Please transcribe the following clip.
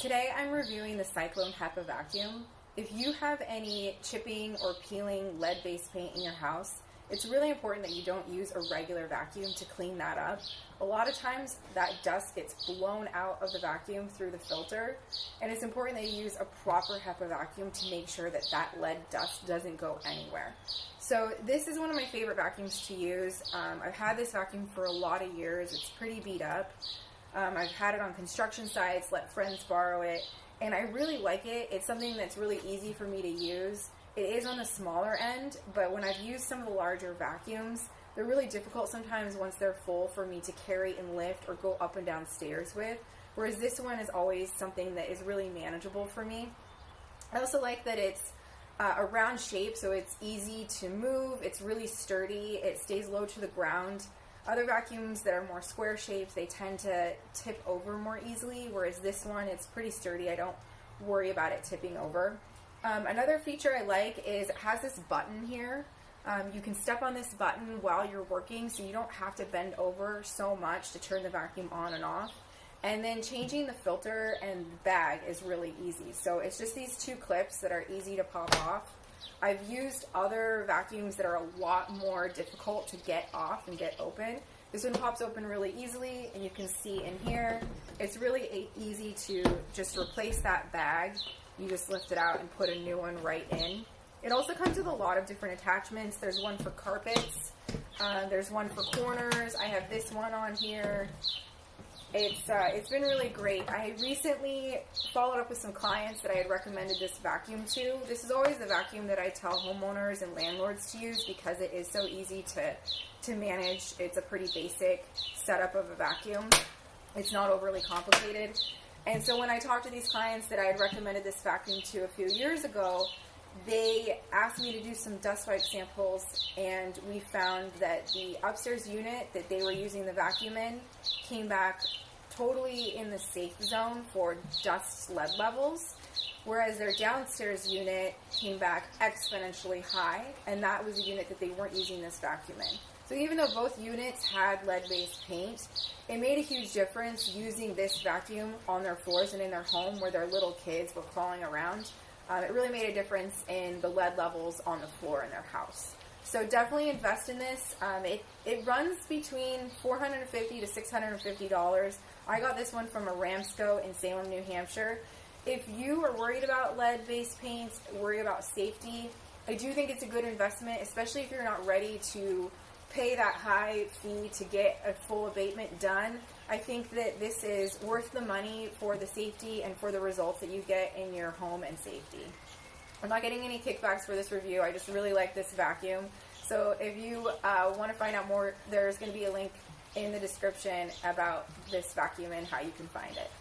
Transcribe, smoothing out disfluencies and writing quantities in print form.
Today I'm reviewing the Syclone HEPA vacuum. If you have any chipping or peeling lead-based paint in your house, it's really important that you don't use a regular vacuum to clean that up. A lot of times that dust gets blown out of the vacuum through the filter, and it's important that you use a proper HEPA vacuum to make sure that that lead dust doesn't go anywhere. So this is one of my favorite vacuums to use. I've had this vacuum for a lot of years. It's pretty beat up. I've had it on construction sites, let friends borrow it, and I really like it. It's something that's really easy for me to use. It is on the smaller end, but when I've used some of the larger vacuums, they're really difficult sometimes once they're full for me to carry and lift or go up and down stairs with, whereas this one is always something that is really manageable for me. I also like that it's a round shape, so it's easy to move, it's really sturdy, it stays low to the ground. Other vacuums that are more square shaped, they tend to tip over more easily, whereas this one, it's pretty sturdy. I don't worry about it tipping over. Another feature I like is it has this button here. You can step on this button while you're working, so you don't have to bend over so much to turn the vacuum on and off. And then changing the filter and bag is really easy. So it's just these two clips that are easy to pop off. I've used other vacuums that are a lot more difficult to get off and get open. This one pops open really easily, and you can see in here, it's really easy to just replace that bag. You just lift it out and put a new one right in. It also comes with a lot of different attachments. There's one for carpets, there's one for corners. I have this one on here. It's been really great. I recently followed up with some clients that I had recommended this vacuum to. This is always the vacuum that I tell homeowners and landlords to use because it is so easy to manage. It's a pretty basic setup of a vacuum. It's not overly complicated. And so when I talked to these clients that I had recommended this vacuum to a few years ago, they asked me to do some dust wipe samples, and we found that the upstairs unit that they were using the vacuum in came back totally in the safe zone for dust lead levels, whereas their downstairs unit came back exponentially high, and that was a unit that they weren't using this vacuum in. So even though both units had lead-based paint, it made a huge difference using this vacuum on their floors and in their home where their little kids were crawling around. It really made a difference in the lead levels on the floor in their house. So definitely invest in this. It runs between $450 to $650. I got this one from Aramco in Salem, New Hampshire. If you are worried about lead-based paints, worried about safety, I do think it's a good investment, especially if you're not ready to pay that high fee to get a full abatement done. I think that this is worth the money for the safety and for the results that you get in your home and safety. I'm not getting any kickbacks for this review. I just really like this vacuum. So if you want to find out more, there's going to be a link in the description about this vacuum and how you can find it.